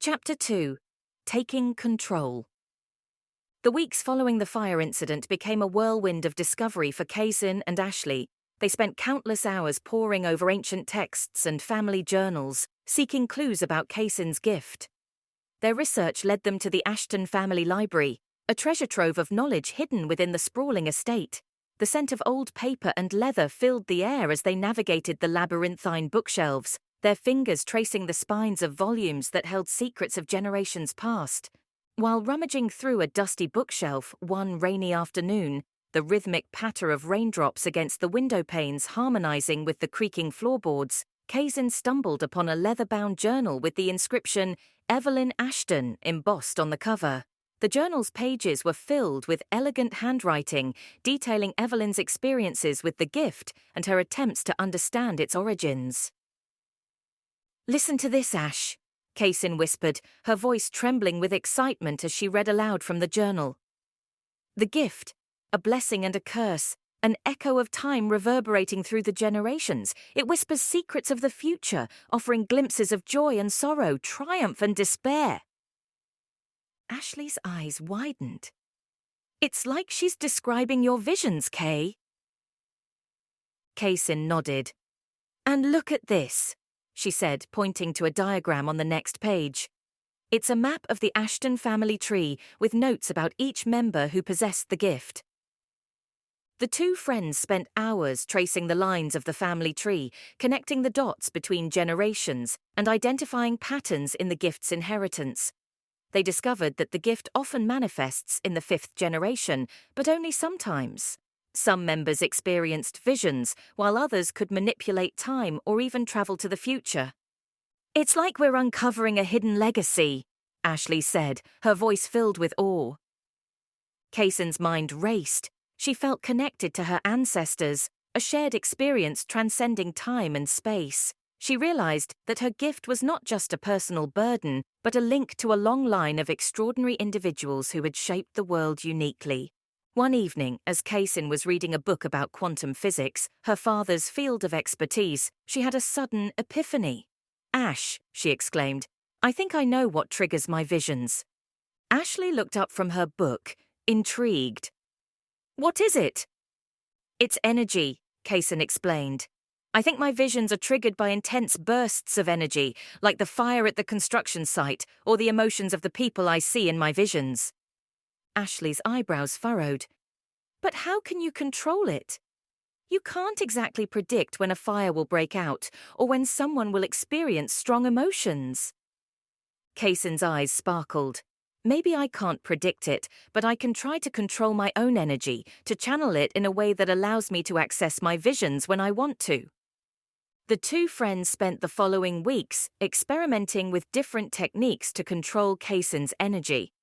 Chapter 2. Taking Control. The weeks following the fire incident became a whirlwind of discovery for Kaysyn and Ashley. They spent countless hours poring over ancient texts and family journals, seeking clues about Kaysyn's gift. Their research led them to the Ashton family library, a treasure trove of knowledge hidden within the sprawling estate. The scent of old paper and leather filled the air as they navigated the labyrinthine bookshelves, their fingers tracing the spines of volumes that held secrets of generations past. While rummaging through a dusty bookshelf one rainy afternoon, the rhythmic patter of raindrops against the window panes harmonizing with the creaking floorboards, Kaysyn stumbled upon a leather-bound journal with the inscription Evelyn Ashton embossed on the cover. The journal's pages were filled with elegant handwriting, detailing Evelyn's experiences with the gift and her attempts to understand its origins. "Listen to this, Ash," Kaysyn whispered, her voice trembling with excitement as she read aloud from the journal. "The gift, a blessing and a curse, an echo of time reverberating through the generations. It whispers secrets of the future, offering glimpses of joy and sorrow, triumph and despair." Ashley's eyes widened. "It's like she's describing your visions, Kay." Kaysyn nodded. "And look at this," she said, pointing to a diagram on the next page. "It's a map of the Ashton family tree with notes about each member who possessed the gift." The two friends spent hours tracing the lines of the family tree, connecting the dots between generations and identifying patterns in the gift's inheritance. They discovered that the gift often manifests in the fifth generation, but only sometimes. Some members experienced visions, while others could manipulate time or even travel to the future. "It's like we're uncovering a hidden legacy," Ashley said, her voice filled with awe. Kaysyn's mind raced. She felt connected to her ancestors, a shared experience transcending time and space. She realized that her gift was not just a personal burden, but a link to a long line of extraordinary individuals who had shaped the world uniquely. One evening, as Kaysyn was reading a book about quantum physics, her father's field of expertise, she had a sudden epiphany. "Ash," she exclaimed, "I think I know what triggers my visions." Ashley looked up from her book, intrigued. "What is it?" "It's energy," Kaysyn explained. "I think my visions are triggered by intense bursts of energy, like the fire at the construction site or the emotions of the people I see in my visions." Ashley's eyebrows furrowed. "But how can you control it? You can't exactly predict when a fire will break out or when someone will experience strong emotions." Kaysyn's eyes sparkled. "Maybe I can't predict it, but I can try to control my own energy, to channel it in a way that allows me to access my visions when I want to." The two friends spent the following weeks experimenting with different techniques to control Kaysyn's energy.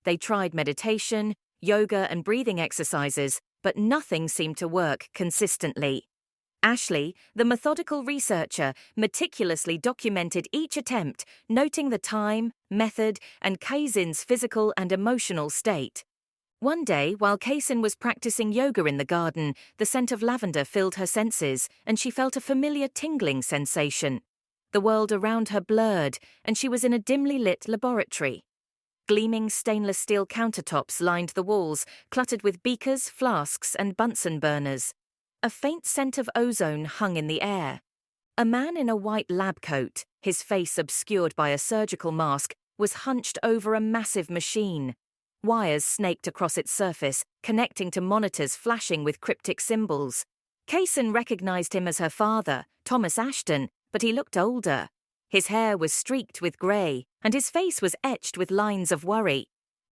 They tried meditation, yoga, and breathing exercises, but nothing seemed to work consistently. Ashley, the methodical researcher, meticulously documented each attempt, noting the time, method, and Kaysyn's physical and emotional state. One day, while Kaysyn was practicing yoga in the garden, the scent of lavender filled her senses, and she felt a familiar tingling sensation. The world around her blurred, and she was in a dimly lit laboratory. Gleaming stainless steel countertops lined the walls, cluttered with beakers, flasks, and Bunsen burners. A faint scent of ozone hung in the air. A man in a white lab coat, his face obscured by a surgical mask, was hunched over a massive machine. Wires snaked across its surface, connecting to monitors flashing with cryptic symbols. Kaysyn recognized him as her father, Thomas Ashton, but he looked older. His hair was streaked with grey, and his face was etched with lines of worry.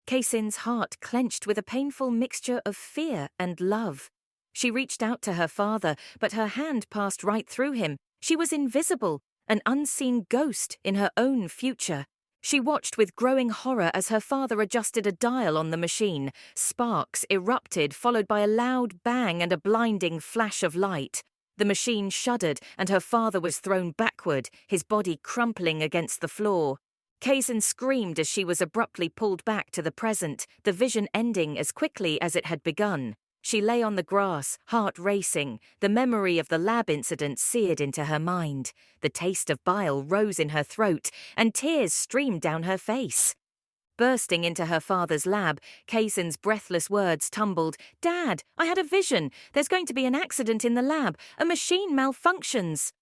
Kaysyn's heart clenched with a painful mixture of fear and love. She reached out to her father, but her hand passed right through him. She was invisible, an unseen ghost in her own future. She watched with growing horror as her father adjusted a dial on the machine. Sparks erupted, followed by a loud bang and a blinding flash of light. The machine shuddered, and her father was thrown backward, his body crumpling against the floor. Kaysyn screamed as she was abruptly pulled back to the present, the vision ending as quickly as it had begun. She lay on the grass, heart racing, the memory of the lab incident seared into her mind. The taste of bile rose in her throat, and tears streamed down her face. Bursting into her father's lab, Kaysyn's breathless words tumbled, "Dad, I had a vision. There's going to be an accident in the lab. A machine malfunctions."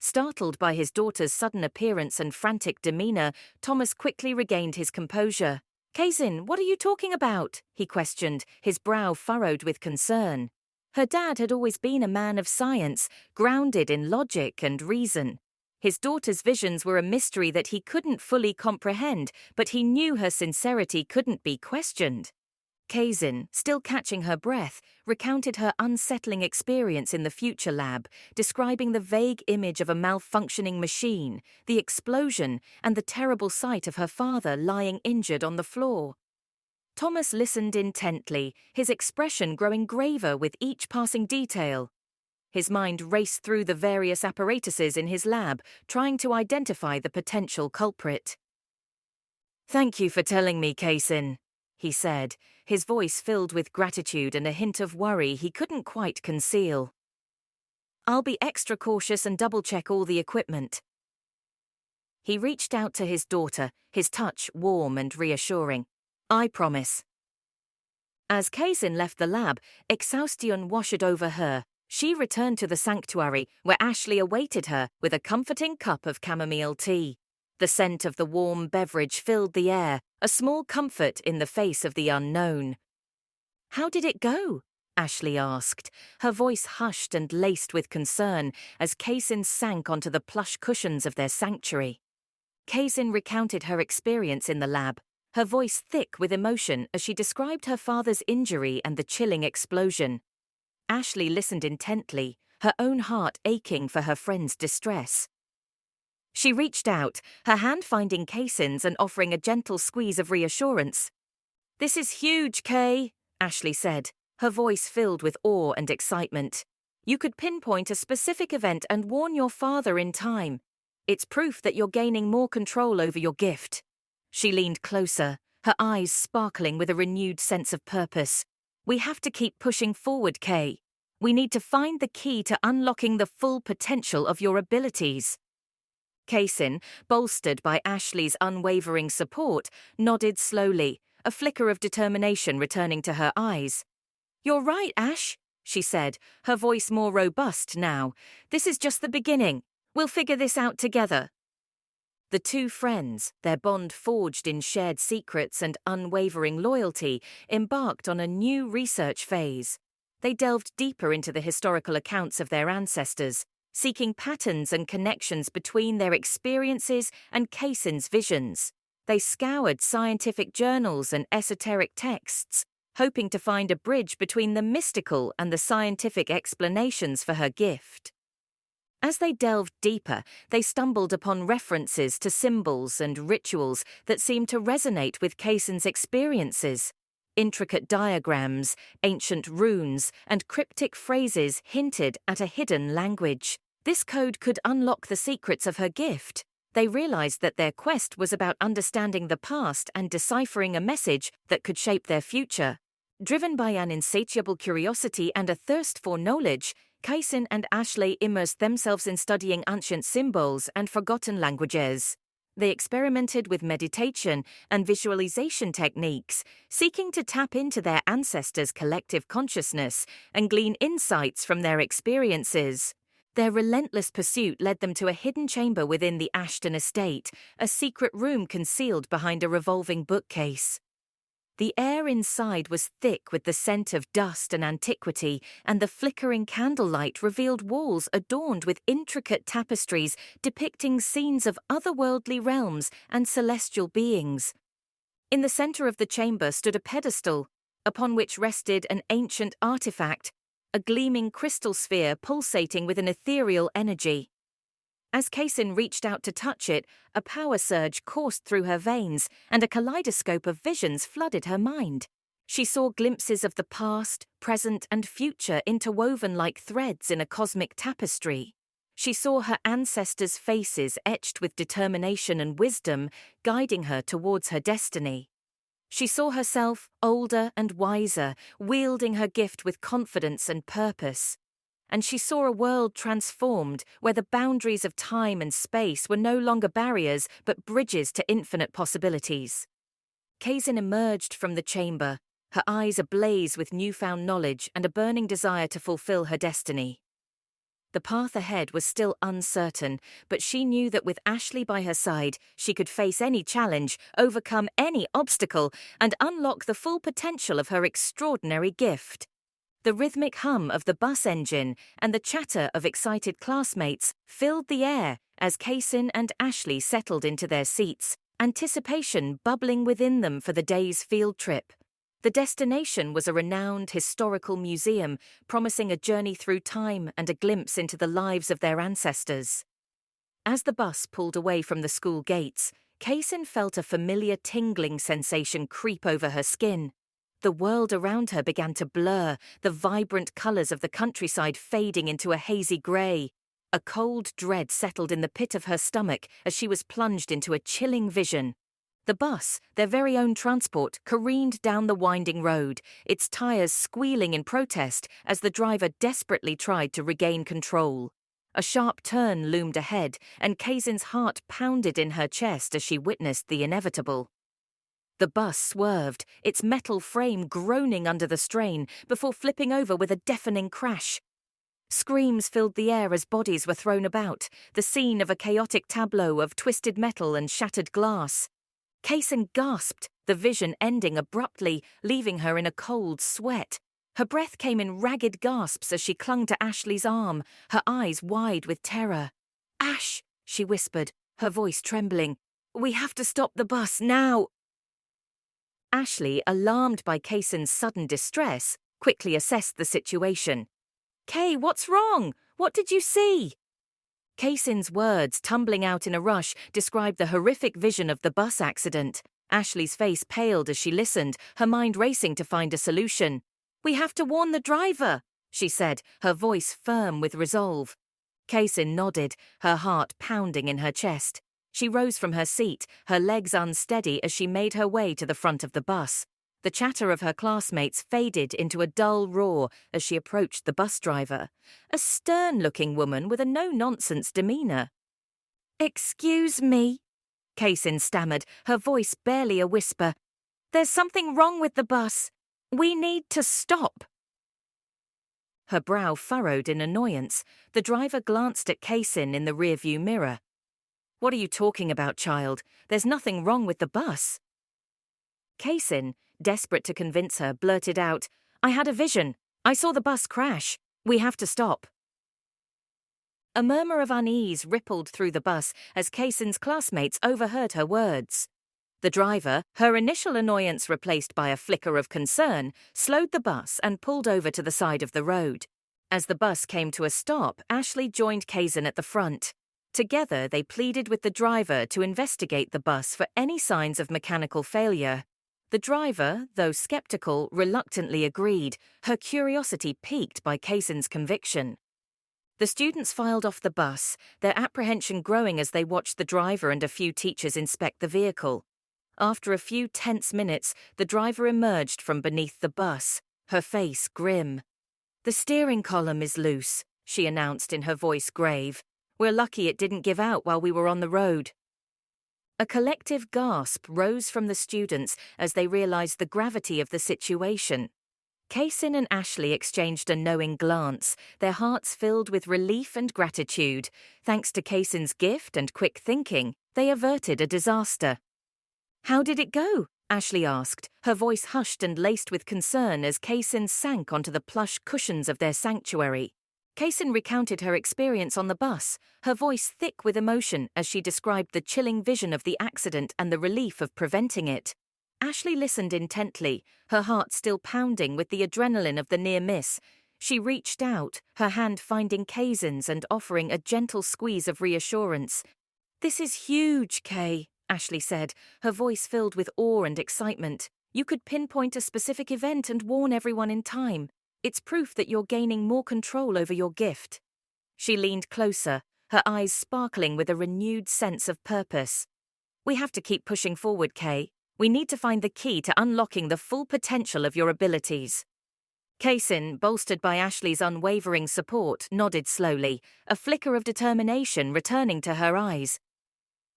Startled by his daughter's sudden appearance and frantic demeanor, Thomas quickly regained his composure. "Kaysyn, what are you talking about?" he questioned, his brow furrowed with concern. Her dad had always been a man of science, grounded in logic and reason. His daughter's visions were a mystery that he couldn't fully comprehend, but he knew her sincerity couldn't be questioned. Kaysyn, still catching her breath, recounted her unsettling experience in the future lab, describing the vague image of a malfunctioning machine, the explosion, and the terrible sight of her father lying injured on the floor. Thomas listened intently, his expression growing graver with each passing detail. His mind raced through the various apparatuses in his lab, trying to identify the potential culprit. "Thank you for telling me, Kaysyn," he said, his voice filled with gratitude and a hint of worry he couldn't quite conceal. "I'll be extra cautious and double-check all the equipment." He reached out to his daughter, his touch warm and reassuring. "I promise." As Kaysyn left the lab, exhaustion washed over her. She returned to the sanctuary, where Ashley awaited her with a comforting cup of chamomile tea. The scent of the warm beverage filled the air, a small comfort in the face of the unknown. "How did it go?" Ashley asked, her voice hushed and laced with concern as Kaysyn sank onto the plush cushions of their sanctuary. Kaysyn recounted her experience in the lab, her voice thick with emotion as she described her father's injury and the chilling explosion. Ashley listened intently, her own heart aching for her friend's distress. She reached out, her hand finding Kaysyn's and offering a gentle squeeze of reassurance. "This is huge, Kay," Ashley said, her voice filled with awe and excitement. "You could pinpoint a specific event and warn your father in time. It's proof that you're gaining more control over your gift." She leaned closer, her eyes sparkling with a renewed sense of purpose. "We have to keep pushing forward, Kay. We need to find the key to unlocking the full potential of your abilities." Kaysyn, bolstered by Ashley's unwavering support, nodded slowly, a flicker of determination returning to her eyes. "You're right, Ash," she said, her voice more robust now. "This is just the beginning. We'll figure this out together." The two friends, their bond forged in shared secrets and unwavering loyalty, embarked on a new research phase. They delved deeper into the historical accounts of their ancestors, seeking patterns and connections between their experiences and Kaysyn's visions. They scoured scientific journals and esoteric texts, hoping to find a bridge between the mystical and the scientific explanations for her gift. As they delved deeper, they stumbled upon references to symbols and rituals that seemed to resonate with Kaysyn's experiences. Intricate diagrams, ancient runes, and cryptic phrases hinted at a hidden language. This code could unlock the secrets of her gift. They realized that their quest was about understanding the past and deciphering a message that could shape their future. Driven by an insatiable curiosity and a thirst for knowledge, Kaysyn and Ashley immersed themselves in studying ancient symbols and forgotten languages. They experimented with meditation and visualization techniques, seeking to tap into their ancestors' collective consciousness and glean insights from their experiences. Their relentless pursuit led them to a hidden chamber within the Ashton estate, a secret room concealed behind a revolving bookcase. The air inside was thick with the scent of dust and antiquity, and the flickering candlelight revealed walls adorned with intricate tapestries depicting scenes of otherworldly realms and celestial beings. In the center of the chamber stood a pedestal, upon which rested an ancient artifact, a gleaming crystal sphere pulsating with an ethereal energy. As Kaysyn reached out to touch it, a power surge coursed through her veins, and a kaleidoscope of visions flooded her mind. She saw glimpses of the past, present, and future interwoven like threads in a cosmic tapestry. She saw her ancestors' faces etched with determination and wisdom, guiding her towards her destiny. She saw herself older and wiser, wielding her gift with confidence and purpose. And she saw a world transformed where the boundaries of time and space were no longer barriers but bridges to infinite possibilities. Kaysyn emerged from the chamber, her eyes ablaze with newfound knowledge and a burning desire to fulfill her destiny. The path ahead was still uncertain, but she knew that with Ashley by her side, she could face any challenge, overcome any obstacle, and unlock the full potential of her extraordinary gift. The rhythmic hum of the bus engine and the chatter of excited classmates filled the air as Kaysyn and Ashley settled into their seats, anticipation bubbling within them for the day's field trip. The destination was a renowned historical museum, promising a journey through time and a glimpse into the lives of their ancestors. As the bus pulled away from the school gates, Kaysyn felt a familiar tingling sensation creep over her skin. The world around her began to blur, the vibrant colours of the countryside fading into a hazy grey. A cold dread settled in the pit of her stomach as she was plunged into a chilling vision. The bus, their very own transport, careened down the winding road, its tyres squealing in protest as the driver desperately tried to regain control. A sharp turn loomed ahead, and Kaysyn's heart pounded in her chest as she witnessed the inevitable. The bus swerved, its metal frame groaning under the strain, before flipping over with a deafening crash. Screams filled the air as bodies were thrown about, the scene of a chaotic tableau of twisted metal and shattered glass. Kaysyn gasped, the vision ending abruptly, leaving her in a cold sweat. Her breath came in ragged gasps as she clung to Ashley's arm, her eyes wide with terror. "Ash," she whispered, her voice trembling. "We have to stop the bus now." Ashley, alarmed by Kaysyn's sudden distress, quickly assessed the situation. "Kay, what's wrong? What did you see?" Kaysyn's words, tumbling out in a rush, described the horrific vision of the bus accident. Ashley's face paled as she listened, her mind racing to find a solution. "We have to warn the driver," she said, her voice firm with resolve. Kaysyn nodded, her heart pounding in her chest. She rose from her seat, her legs unsteady as she made her way to the front of the bus. The chatter of her classmates faded into a dull roar as she approached the bus driver, a stern-looking woman with a no-nonsense demeanour. "Excuse me," Kaysyn stammered, her voice barely a whisper. "There's something wrong with the bus. We need to stop." Her brow furrowed in annoyance. The driver glanced at Kaysyn in the rearview mirror. "What are you talking about, child? There's nothing wrong with the bus." Kaysyn, desperate to convince her, blurted out, "I had a vision. I saw the bus crash. We have to stop." A murmur of unease rippled through the bus as Kaysyn's classmates overheard her words. The driver, her initial annoyance replaced by a flicker of concern, slowed the bus and pulled over to the side of the road. As the bus came to a stop, Ashley joined Kaysyn at the front. Together, they pleaded with the driver to investigate the bus for any signs of mechanical failure. The driver, though skeptical, reluctantly agreed, her curiosity piqued by Kaysyn's conviction. The students filed off the bus, their apprehension growing as they watched the driver and a few teachers inspect the vehicle. After a few tense minutes, the driver emerged from beneath the bus, her face grim. "The steering column is loose," she announced in her voice grave. "We're lucky it didn't give out while we were on the road." A collective gasp rose from the students as they realized the gravity of the situation. Kaysyn and Ashley exchanged a knowing glance, their hearts filled with relief and gratitude. Thanks to Kaysyn's gift and quick thinking, they averted a disaster. "How did it go?" Ashley asked, her voice hushed and laced with concern as Kaysyn sank onto the plush cushions of their sanctuary. Kaysyn recounted her experience on the bus, her voice thick with emotion as she described the chilling vision of the accident and the relief of preventing it. Ashley listened intently, her heart still pounding with the adrenaline of the near miss. She reached out, her hand finding Kaysyn's and offering a gentle squeeze of reassurance. "This is huge, Kay," Ashley said, her voice filled with awe and excitement. "You could pinpoint a specific event and warn everyone in time. It's proof that you're gaining more control over your gift." She leaned closer, her eyes sparkling with a renewed sense of purpose. "We have to keep pushing forward, Kay. We need to find the key to unlocking the full potential of your abilities. Kaysyn, bolstered by Ashley's unwavering support, nodded slowly, a flicker of determination returning to her eyes.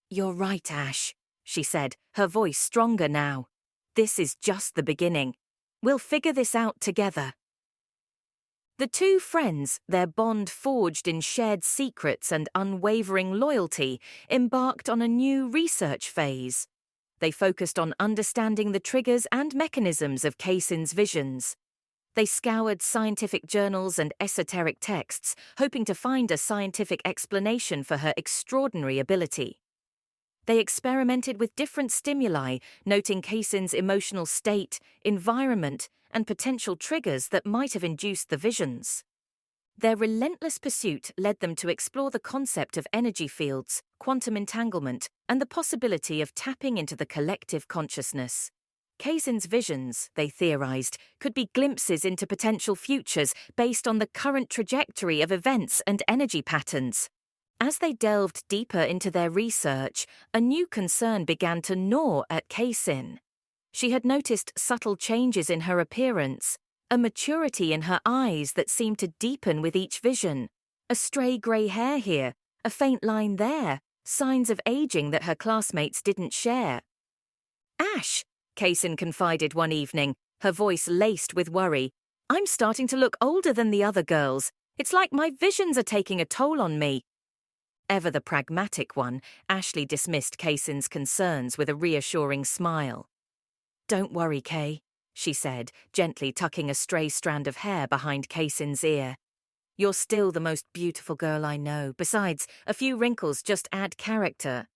"You're right, Ash," she said, her voice stronger now. "This is just the beginning. We'll figure this out together." The two friends, their bond forged in shared secrets and unwavering loyalty, embarked on a new research phase. They focused on understanding the triggers and mechanisms of Kaysyn's visions. They scoured scientific journals and esoteric texts, hoping to find a scientific explanation for her extraordinary ability. They experimented with different stimuli, noting Kaysyn's emotional state, environment, and potential triggers that might have induced the visions. Their relentless pursuit led them to explore the concept of energy fields, quantum entanglement, and the possibility of tapping into the collective consciousness. Kaysyn's visions, they theorized, could be glimpses into potential futures based on the current trajectory of events and energy patterns. As they delved deeper into their research, a new concern began to gnaw at Kaysyn. She had noticed subtle changes in her appearance, a maturity in her eyes that seemed to deepen with each vision, a stray grey hair here, a faint line there, signs of aging that her classmates didn't share. "Ash," Kaysyn confided one evening, her voice laced with worry, "I'm starting to look older than the other girls. It's like my visions are taking a toll on me." Ever the pragmatic one, Ashley dismissed Kaysyn's concerns with a reassuring smile. "Don't worry, Kay," she said, gently tucking a stray strand of hair behind Kaysyn's ear. "You're still the most beautiful girl I know. Besides, a few wrinkles just add character."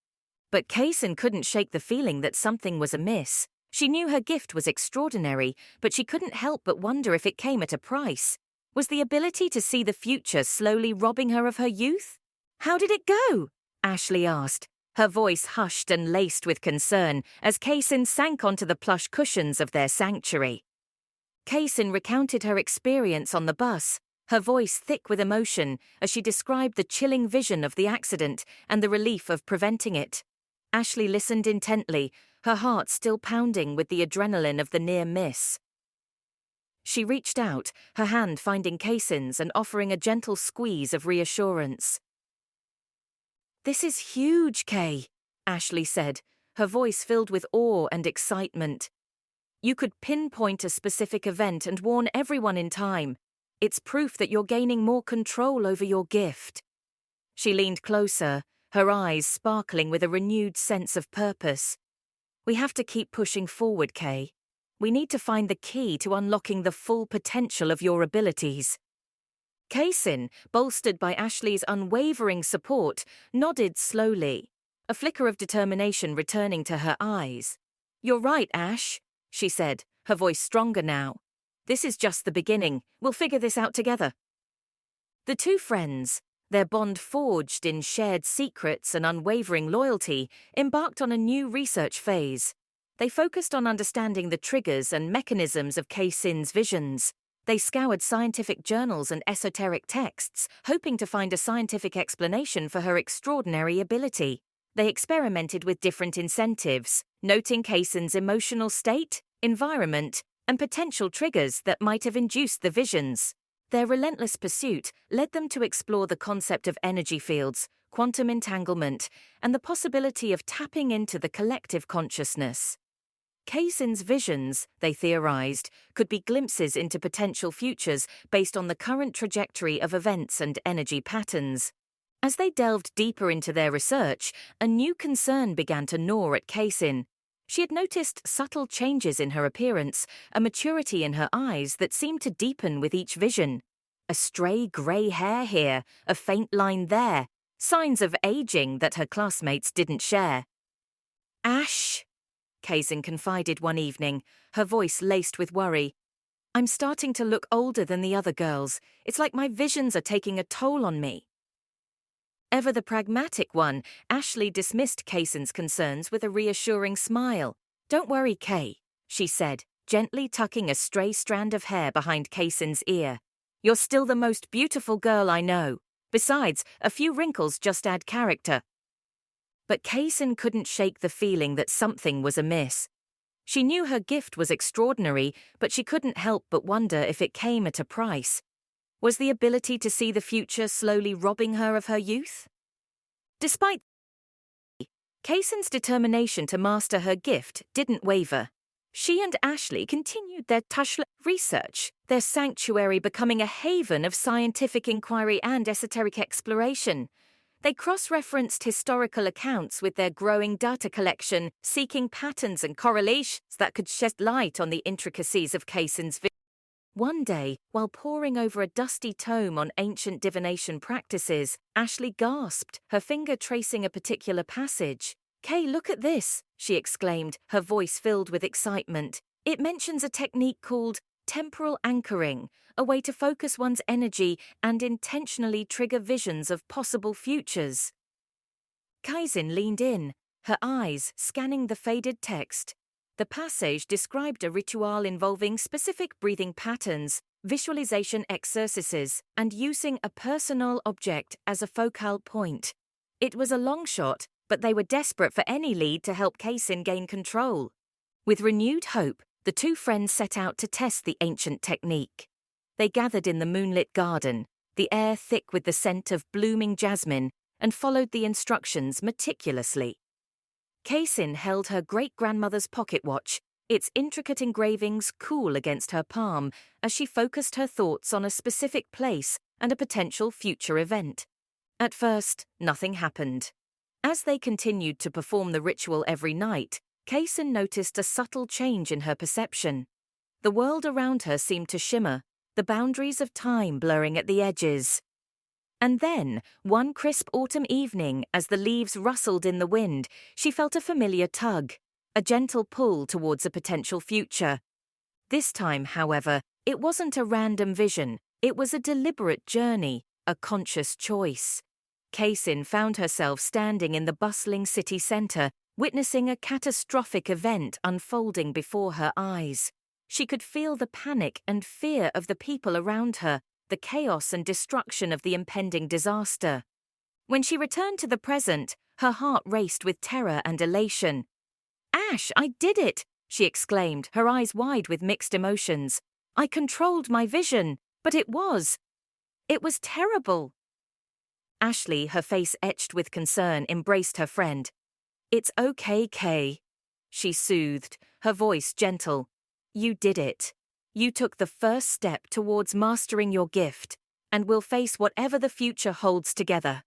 But Kaysyn couldn't shake the feeling that something was amiss. She knew her gift was extraordinary, but she couldn't help but wonder if it came at a price. Was the ability to see the future slowly robbing her of her youth? "How did it go?" Ashley asked, her voice hushed and laced with concern as Kaysyn sank onto the plush cushions of their sanctuary. Kaysyn recounted her experience on the bus, her voice thick with emotion as she described the chilling vision of the accident and the relief of preventing it. Ashley listened intently, her heart still pounding with the adrenaline of the near miss. She reached out, her hand finding Kaysyn's and offering a gentle squeeze of reassurance. "This is huge, Kay," Ashley said, her voice filled with awe and excitement. "You could pinpoint a specific event and warn everyone in time. It's proof that you're gaining more control over your gift." She leaned closer, her eyes sparkling with a renewed sense of purpose. "We have to keep pushing forward, Kay. We need to find the key to unlocking the full potential of your abilities." Kaysyn, bolstered by Ashley's unwavering support, nodded slowly, a flicker of determination returning to her eyes. "You're right, Ash," she said, her voice stronger now. "This is just the beginning. We'll figure this out together." The two friends, their bond forged in shared secrets and unwavering loyalty, embarked on a new research phase. They focused on understanding the triggers and mechanisms of Kaysyn's visions. They scoured scientific journals and esoteric texts, hoping to find a scientific explanation for her extraordinary ability. They experimented with different incentives, noting Kaysyn's emotional state, environment, and potential triggers that might have induced the visions. Their relentless pursuit led them to explore the concept of energy fields, quantum entanglement, and the possibility of tapping into the collective consciousness. Kaysyn's visions, they theorized, could be glimpses into potential futures based on the current trajectory of events and energy patterns. As they delved deeper into their research, a new concern began to gnaw at Kaysyn. She had noticed subtle changes in her appearance, a maturity in her eyes that seemed to deepen with each vision. A stray grey hair here, a faint line there, signs of aging that her classmates didn't share. "Ash," Kaysyn confided one evening, her voice laced with worry, "I'm starting to look older than the other girls. It's like my visions are taking a toll on me." Ever the pragmatic one, Ashley dismissed Kaysyn's concerns with a reassuring smile. "Don't worry, Kay," she said, gently tucking a stray strand of hair behind Kaysyn's ear. "You're still the most beautiful girl I know. Besides, a few wrinkles just add character." But Kaysyn couldn't shake the feeling that something was amiss. She knew her gift was extraordinary, but she couldn't help but wonder if it came at a price. Was the ability to see the future slowly robbing her of her youth? Despite Kaysyn's determination to master her gift didn't waver. She and Ashley continued their research, their sanctuary becoming a haven of scientific inquiry and esoteric exploration. They cross-referenced historical accounts with their growing data collection, seeking patterns and correlations that could shed light on the intricacies of Kaysyn's vision. One day, while poring over a dusty tome on ancient divination practices, Ashley gasped, her finger tracing a particular passage. "Kay, look at this," she exclaimed, her voice filled with excitement. "It mentions a technique called temporal anchoring, a way to focus one's energy and intentionally trigger visions of possible futures." Kaysyn leaned in, her eyes scanning the faded text. The passage described a ritual involving specific breathing patterns, visualization exercises, and using a personal object as a focal point. It was a long shot, but they were desperate for any lead to help Kaysyn gain control. With renewed hope, the two friends set out to test the ancient technique. They gathered in the moonlit garden, the air thick with the scent of blooming jasmine, and followed the instructions meticulously. Kaysyn held her great-grandmother's pocket watch, its intricate engravings cool against her palm, as she focused her thoughts on a specific place and a potential future event. At first, nothing happened. As they continued to perform the ritual every night, Kaysyn noticed a subtle change in her perception. The world around her seemed to shimmer, the boundaries of time blurring at the edges. And then, one crisp autumn evening, as the leaves rustled in the wind, she felt a familiar tug, a gentle pull towards a potential future. This time, however, it wasn't a random vision, it was a deliberate journey, a conscious choice. Kaysyn found herself standing in the bustling city centre, witnessing a catastrophic event unfolding before her eyes. She could feel the panic and fear of the people around her, the chaos and destruction of the impending disaster. When she returned to the present, her heart raced with terror and elation. "Ash, I did it!" she exclaimed, her eyes wide with mixed emotions. "I controlled my vision, but it was terrible." Ashley, her face etched with concern, embraced her friend. "It's okay, Kay," she soothed, her voice gentle. "You did it. You took the first step towards mastering your gift, and we'll face whatever the future holds together."